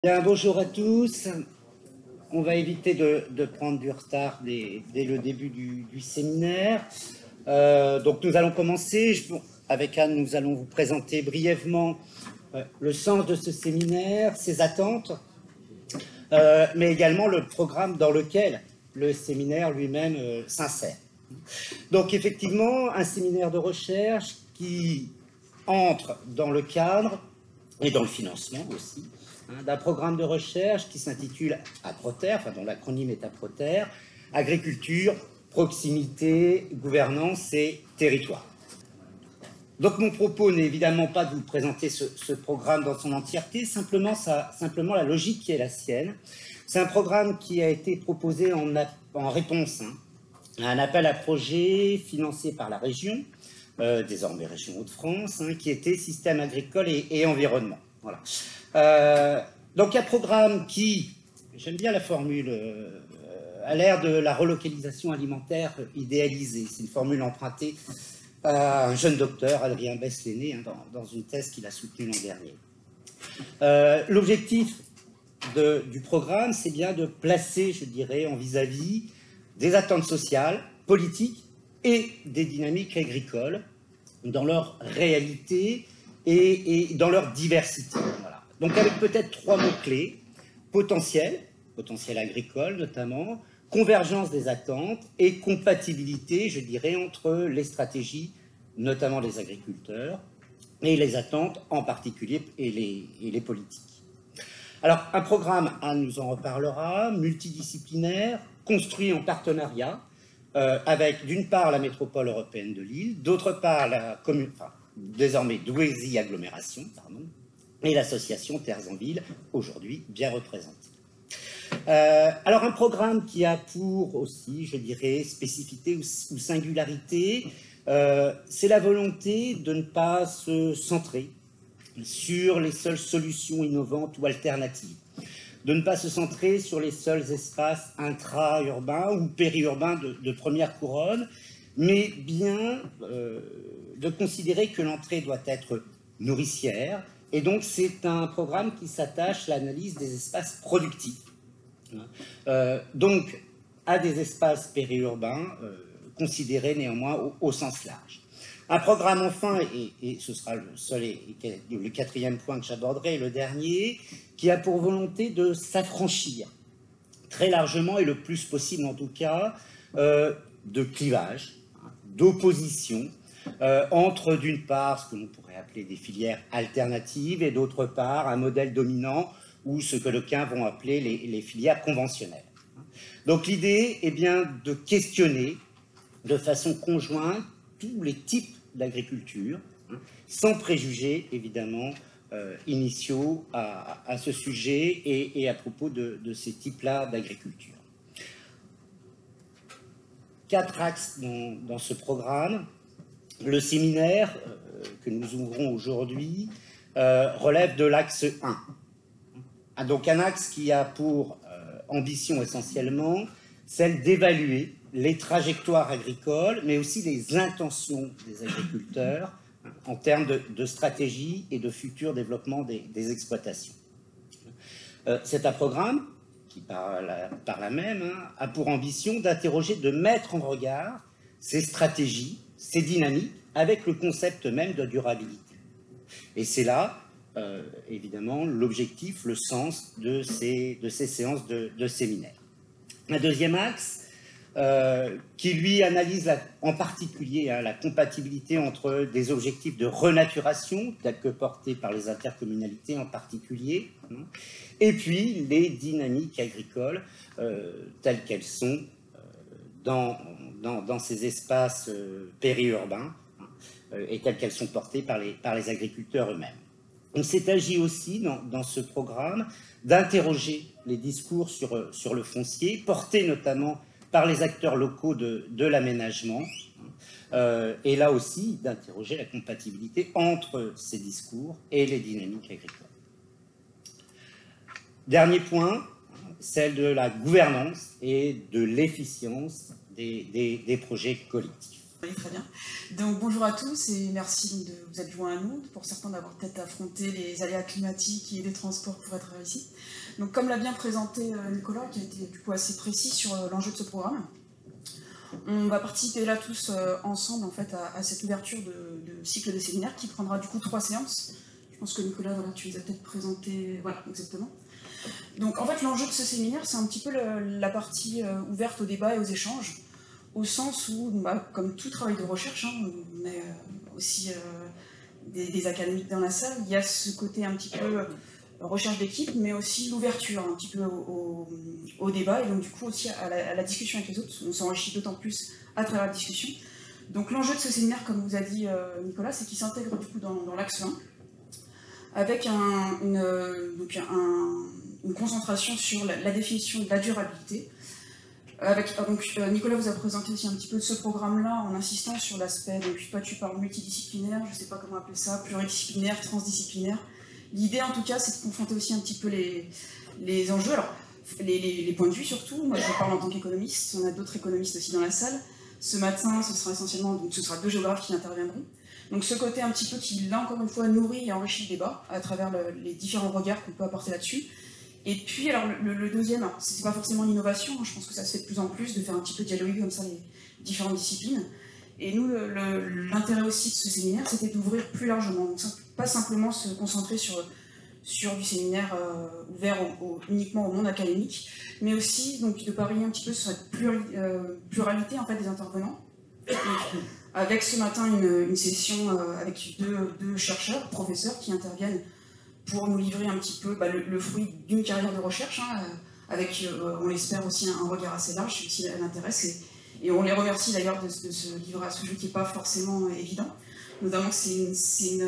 Bien, bonjour à tous. On va éviter de prendre du retard dès le début du séminaire. Donc nous allons commencer. Avec Anne, nous allons vous présenter brièvement le sens de ce séminaire, ses attentes, mais également le programme dans lequel le séminaire lui-même s'insère. Donc effectivement, un séminaire de recherche qui entre dans le cadre et dans le financement aussi, d'un programme de recherche qui s'intitule APROTER, enfin dont l'acronyme est APROTER, Agriculture, Proximité, Gouvernance et Territoire. Donc mon propos n'est évidemment pas de vous présenter ce programme dans son entièreté, simplement la logique qui est la sienne. C'est un programme qui a été proposé en réponse à un appel à projet financé par la région, désormais région Hauts-de-France, qui était Système agricole et environnement. Voilà. Donc un programme qui, j'aime bien la formule, a l'air de la relocalisation alimentaire idéalisée. C'est une formule empruntée à un jeune docteur, Adrien Bess-Lenné, dans une thèse qu'il a soutenue l'an dernier. L'objectif du programme, c'est bien de placer, je dirais, en vis-à-vis des attentes sociales, politiques et des dynamiques agricoles dans leur réalité et dans leur diversité. Voilà. Donc avec peut-être trois mots-clés: potentiel agricole notamment, convergence des attentes et compatibilité, je dirais, entre les stratégies, notamment des agriculteurs, et les attentes en particulier et les politiques. Alors, un programme, Anne nous en reparlera, multidisciplinaire, construit en partenariat avec d'une part la métropole européenne de Lille, d'autre part la commune, enfin, désormais Douaisis Agglomération, et l'association Terres en Ville, aujourd'hui bien représentée. Alors un programme qui a pour aussi, je dirais, spécificité ou singularité, c'est la volonté de ne pas se centrer sur les seules solutions innovantes ou alternatives, de ne pas se centrer sur les seuls espaces intra-urbains ou périurbains de première couronne, mais bien de considérer que l'entrée doit être nourricière. Et donc c'est un programme qui s'attache à l'analyse des espaces productifs, donc à des espaces périurbains considérés néanmoins au sens large. Un programme enfin, et ce sera le quatrième point que j'aborderai, le dernier, qui a pour volonté de s'affranchir très largement et le plus possible en tout cas de clivage, d'opposition entre d'une part ce que l'on pourrait appeler des filières alternatives et d'autre part un modèle dominant ou ce que d'aucuns vont appeler les filières conventionnelles. Donc l'idée est bien de questionner de façon conjointe tous les types d'agriculture, sans préjugés évidemment initiaux à ce sujet et à propos de ces types-là d'agriculture. 4 axes dans ce programme. Le séminaire que nous ouvrons aujourd'hui relève de l'axe 1. Donc un axe qui a pour ambition essentiellement celle d'évaluer les trajectoires agricoles, mais aussi les intentions des agriculteurs en termes de stratégie et de futur développement des exploitations. C'est un programme qui, par là même, a pour ambition d'interroger, de mettre en regard ces stratégies, ces dynamiques, avec le concept même de durabilité. Et c'est là, évidemment, l'objectif, le sens de ces séances de séminaire. Un deuxième axe qui, lui, analyse en particulier la compatibilité entre des objectifs de renaturation, tels que portés par les intercommunalités en particulier, et puis les dynamiques agricoles telles qu'elles sont dans ces espaces périurbains et telles qu'elles sont portées par les agriculteurs eux-mêmes. Il s'est agi aussi, dans ce programme, d'interroger les discours sur le foncier, portés notamment par les acteurs locaux de l'aménagement, et là aussi d'interroger la compatibilité entre ces discours et les dynamiques agricoles. Dernier point, celle de la gouvernance et de l'efficience des projets collectifs. Oui, très bien. Donc bonjour à tous et merci de vous être joints à nous, pour certains d'avoir peut-être affronté les aléas climatiques et des transports pour être ici. Donc comme l'a bien présenté Nicolas, qui a été du coup assez précis sur l'enjeu de ce programme, on va participer là tous ensemble en fait à cette ouverture de cycle de séminaire qui prendra du coup 3 séances. Je pense que Nicolas, voilà, tu les as peut-être présentées, voilà, exactement. Donc en fait l'enjeu de ce séminaire, c'est un petit peu la partie ouverte au débat et aux échanges, au sens où, bah, comme tout travail de recherche, hein, on est aussi des académiques dans la salle, il y a ce côté un petit peu recherche d'équipe, mais aussi l'ouverture un petit peu au débat, et donc du coup aussi à la discussion avec les autres. On s'enrichit d'autant plus à travers la discussion. Donc l'enjeu de ce séminaire, comme vous a dit Nicolas, c'est qu'il s'intègre du coup dans l'axe 1, avec une concentration sur la définition de la durabilité. Nicolas vous a présenté aussi un petit peu de ce programme-là en insistant sur l'aspect, donc toi tu parles multidisciplinaire, je ne sais pas comment appeler ça, pluridisciplinaire, transdisciplinaire. L'idée en tout cas c'est de confronter aussi un petit peu les enjeux, alors les points de vue surtout. Moi je parle en tant qu'économiste, on a d'autres économistes aussi dans la salle. Ce matin ce sera essentiellement, donc ce sera 2 géographes qui interviendront. Donc ce côté un petit peu qui là encore une fois nourrit et enrichit le débat à travers les différents regards qu'on peut apporter là-dessus. Et puis, alors, le deuxième, c'est pas forcément l'innovation, hein, je pense que ça se fait de plus en plus, de faire un petit peu dialoguer comme ça les différentes disciplines. Et nous, l'intérêt aussi de ce séminaire, c'était d'ouvrir plus largement, donc pas simplement se concentrer sur du séminaire ouvert uniquement au monde académique, mais aussi donc, de parier un petit peu sur cette pluralité en fait, des intervenants. Donc, avec ce matin une session avec deux chercheurs, professeurs, qui interviennent pour nous livrer un petit peu le fruit d'une carrière de recherche, hein, avec, on l'espère, aussi un regard assez large, si elle intéresse. Et on les remercie d'ailleurs de se livrer à ce jeu qui n'est pas forcément évident. Notamment, c'est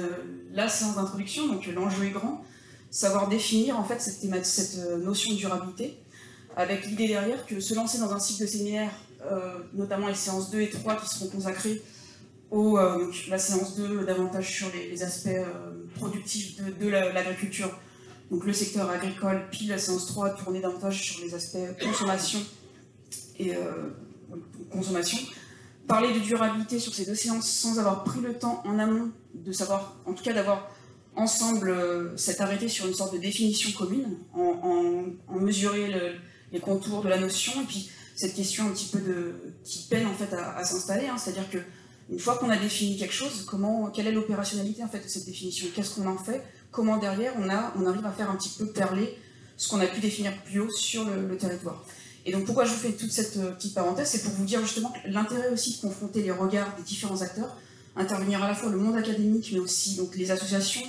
la séance d'introduction, donc l'enjeu est grand. Savoir définir en fait cette notion de durabilité, avec l'idée derrière que se lancer dans un cycle de séminaire, notamment les séances 2 et 3 qui seront consacrées la séance 2 davantage sur les aspects productifs de l'agriculture, donc le secteur agricole, puis la séance 3 tournée davantage sur les aspects consommation et consommation. Parler de durabilité sur ces 2 séances sans avoir pris le temps en amont de savoir, en tout cas d'avoir ensemble s'être arrêté sur une sorte de définition commune, en mesurer les contours de la notion, et puis cette question un petit peu qui peine en fait à s'installer, hein, c'est-à-dire que une fois qu'on a défini quelque chose, quelle est l'opérationnalité en fait de cette définition? Qu'est-ce qu'on en fait? Comment derrière on arrive à faire un petit peu perler ce qu'on a pu définir plus haut sur le territoire? Et donc pourquoi je vous fais toute cette petite parenthèse? C'est pour vous dire justement l'intérêt aussi de confronter les regards des différents acteurs, intervenir à la fois le monde académique, mais aussi donc, les associations,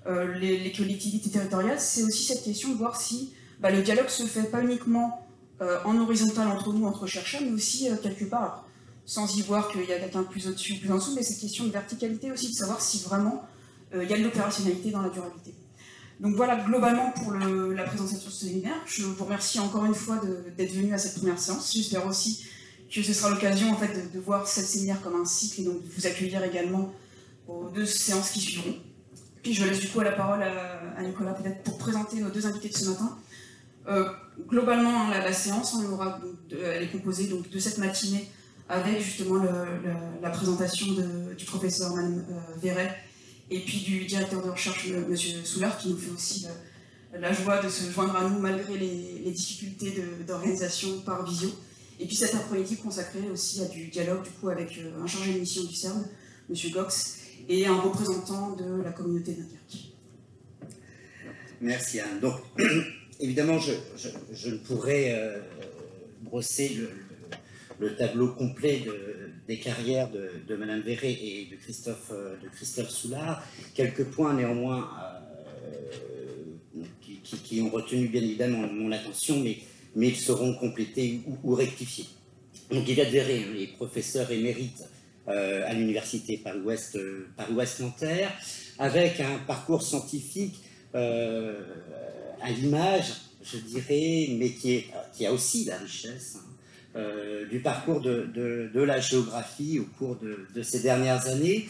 les collectivités territoriales. C'est aussi cette question de voir si le dialogue se fait pas uniquement en horizontal entre nous, entre chercheurs, mais aussi quelque part, alors, sans y voir qu'il y a quelqu'un plus au-dessus ou plus en dessous, mais cette question de verticalité aussi, de savoir si vraiment il y a de l'opérationnalité dans la durabilité. Donc voilà globalement pour la présentation de ce séminaire. Je vous remercie encore une fois d'être venu à cette première séance. J'espère aussi que ce sera l'occasion en fait, de voir cette séminaire comme un cycle et donc de vous accueillir également aux 2 séances qui suivront. Puis je laisse du coup la parole à Nicolas peut-être pour présenter nos 2 invités de ce matin. Globalement, hein, la séance, elle est composée donc, de cette matinée avec justement la présentation du professeur Mme Verret et puis du directeur de recherche M. Soulard, qui nous fait aussi la joie de se joindre à nous malgré les difficultés d'organisation par visio. Et puis cet après-midi consacré aussi à du dialogue du coup, avec un chargé de mission du CERN, M. Gox, et un représentant de la communauté de Dunkerque. Merci Anne. Donc, évidemment, je ne pourrais brosser le tableau complet des carrières de Madame Verret et de Christophe Soulard. Quelques points néanmoins qui ont retenu bien évidemment mon attention, mais ils seront complétés ou rectifiés. Donc Yvette Verret est professeure émérite à l'université Paris-Ouest Nanterre, avec un parcours scientifique à l'image, je dirais, mais qui a aussi la richesse du parcours de la géographie au cours de ces dernières années,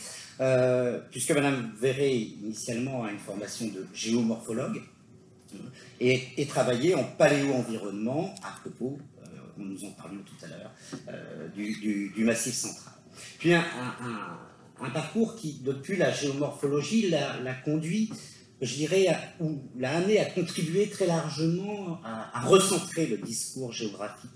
puisque Madame Verret, initialement, a une formation de géomorphologue et travaillait en paléo-environnement, à propos, nous en parlions tout à l'heure, du Massif central. Puis un parcours qui, depuis la géomorphologie, l'a conduit, je dirais, ou l'a amené à contribuer très largement à recentrer le discours géographique,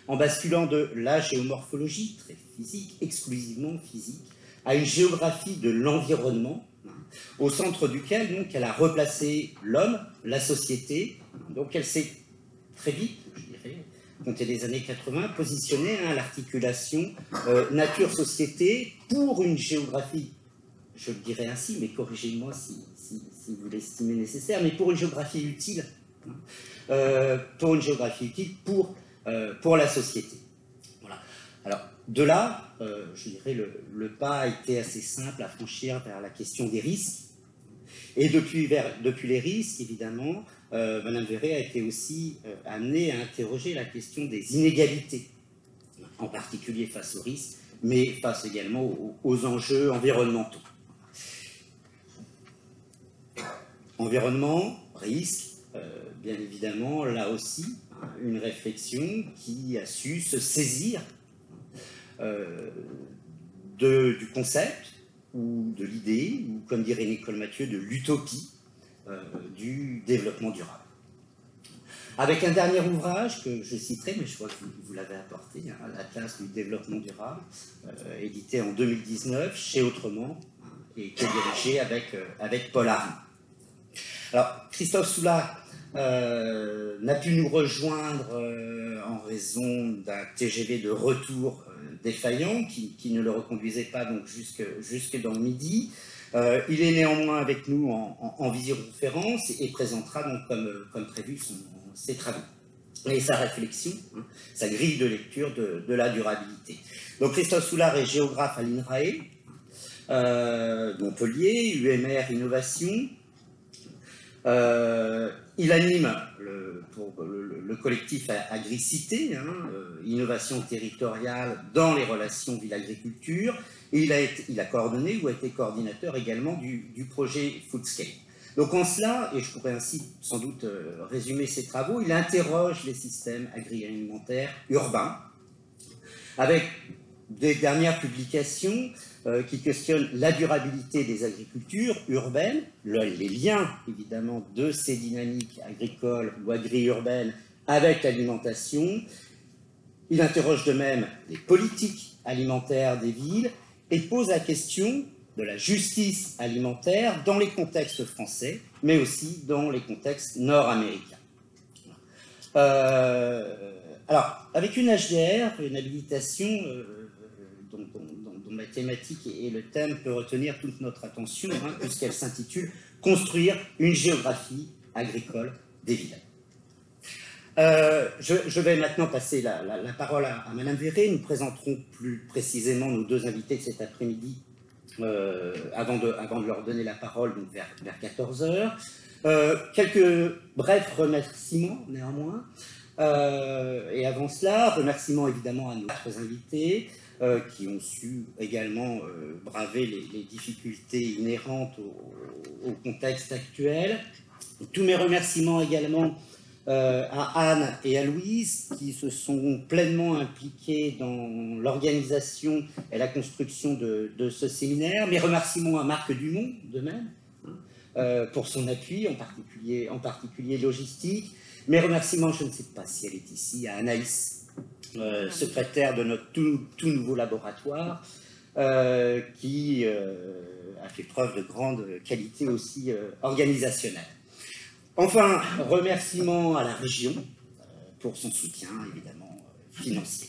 en basculant de la géomorphologie, très physique, exclusivement physique, à une géographie de l'environnement, au centre duquel donc, elle a replacé l'homme, la société. Donc elle s'est très vite, je dirais, compté des années 80, positionnée à l'articulation nature-société pour une géographie, je le dirais ainsi, mais corrigez-moi si vous l'estimez nécessaire, mais pour une géographie utile, pour une géographie utile pour la société. Voilà. Alors, de là, je dirais, le pas a été assez simple à franchir vers la question des risques. Et depuis les risques, évidemment, Madame Verret a été aussi amenée à interroger la question des inégalités, en particulier face aux risques, mais face également aux enjeux environnementaux. Environnement, risque, bien évidemment, là aussi, une réflexion qui a su se saisir du concept ou de l'idée, ou comme dirait Nicole Mathieu, de l'utopie du développement durable. Avec un dernier ouvrage que je citerai, mais je crois que vous l'avez apporté, hein, l'Atlas du développement durable, édité en 2019 chez Autrement, et co-dirigé avec Paul Arndt. Alors, Christophe Soulard n'a pu nous rejoindre en raison d'un TGV de retour défaillant qui ne le reconduisait pas donc jusque dans le midi. Il est néanmoins avec nous en visioconférence et présentera donc comme prévu ses travaux et sa réflexion, hein, sa grille de lecture de la durabilité. Donc Christophe Soulard est géographe à l'INRAE, Montpellier, UMR Innovation. Il anime le collectif Agricité, hein, innovation territoriale dans les relations ville-agriculture, et il a coordonné ou a été coordinateur également du projet Foodscape. Donc en cela, et je pourrais ainsi sans doute résumer ses travaux, il interroge les systèmes agroalimentaires urbains, avec des dernières publications qui questionnent la durabilité des agricultures urbaines, les liens évidemment de ces dynamiques agricoles ou agri-urbaines avec l'alimentation. Il interroge de même les politiques alimentaires des villes et pose la question de la justice alimentaire dans les contextes français, mais aussi dans les contextes nord-américains. Alors, avec une HDR, une habilitation dont la thématique et le thème peut retenir toute notre attention, hein, puisqu'elle s'intitule « Construire une géographie agricole des villes ». Je vais maintenant passer la parole à Madame Verret. Nous présenterons plus précisément nos deux invités de cet après-midi avant de leur donner la parole donc vers 14 h. Quelques brefs remerciements néanmoins. Et avant cela, remerciements évidemment à nos autres invités qui ont su également braver les difficultés inhérentes au contexte actuel. Tous mes remerciements également à Anne et à Louise qui se sont pleinement impliqués dans l'organisation et la construction de ce séminaire. Mes remerciements à Marc Dumont, de même, pour son appui, en particulier logistique. Mes remerciements, je ne sais pas si elle est ici, à Anaïs, secrétaire de notre tout nouveau laboratoire, qui a fait preuve de grande qualité aussi organisationnelle. Enfin, remerciements à la région pour son soutien, évidemment, financier.